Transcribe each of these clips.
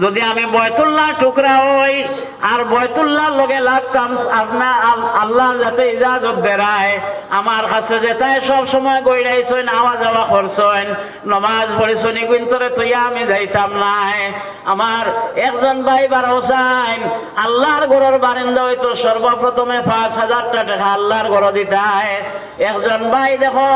যদি আমি বয়তুল্লাহ টুকরা হই আর বয়তুল্লাহর লগে লাগতাম, আপনার আল্লাহ যাতে ইজাজত দেয় আমার কাছে যেটাই সব সময় গইরাইছেন, আওয়া যাওয়া করছেন, নমাজ পড়েছেন, কিন্তু তুইয়া আমি যাইতাম নাই। আমার একজন ভাই বার হোসাইন আল্লাহর ঘরের বারিন্দা হইতো সর্বপ্রথমে 5,000 টাকা আল্লাহর ঘর দিতায়। একজন ভাই দেখো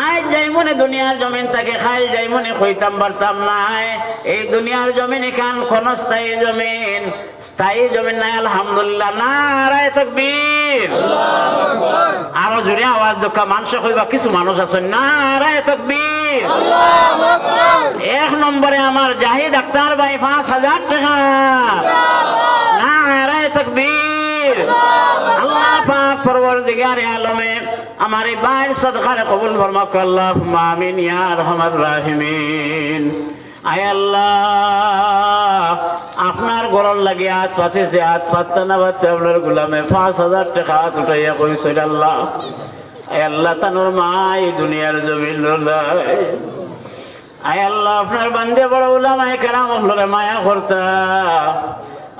আজ যাই মনে দুনিয়ার জমিন থেকে খাই যাই মনে কইতাম পারতাম নাই। এই দুনিয়ার জমিন এখান কোন স্থায়ী জমিন, স্থায়ী জমিন নাই। আলহামদুলিল্লাহ, নারায়ে তাকবীর। আরো জোরে আওয়াজ দেখা মানুষ কইবা, কিছু মানুষ আছে নারায়ে তাকবীর। এক নম্বরে আমার জাহিদ আক্তার ভাই 5,000 টাকা, নারায়ে তাকবীর। আল্লাহ পাক পরওয়ারদিগারে আলমে আমার এই ভাইয়ের সদকারে কবুল ফরমাক, আল্লাহুম্মা আমিন ইয়া আরহামার রাহিমিন। আয় আল্লাহ, আপনার গরল লাগে হাত পাতেছে, হাত পাততে না পাততে আপনার গোলামে 5,000 টাকা হাত উঠাইয়া কইছিল আল্লাহ। আয় আল্লাহ, তানোর মা এই দুনিয়ার জমিন লড়াই। আয় আল্লাহ, আপনার বান্দে বড় উলামায়ে কেরাম আপনারে মায়া করতা।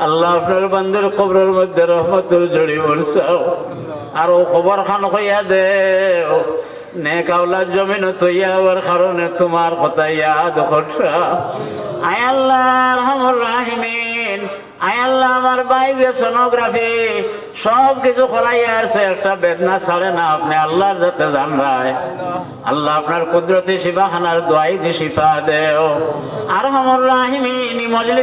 আল্লাহ, আপনার বান্দের কবরের মধ্যে রহমতুল জড়ি বর্ষাও, আর ও খবর খান কইয়া দেও নেক আওলাদ জমিন তৈয়ার কারণে তোমার কথা ইয়াদ করছা। আয় আল্লাহ রহমুর রাহিমিন, আয় আল্লাহ, আমার বাইরে সোনোগ্রাফি সব কিছু করাইয়া আসছে, একটা বেদনা ছাড়ে না। আপনি আল্লাহর যাতে জান রায় আল্লাহ, আপনার কুদরতি শিফাখানার দোয়াই দি শিফা দেও। আর রহমুর রাহিমিন মজলিস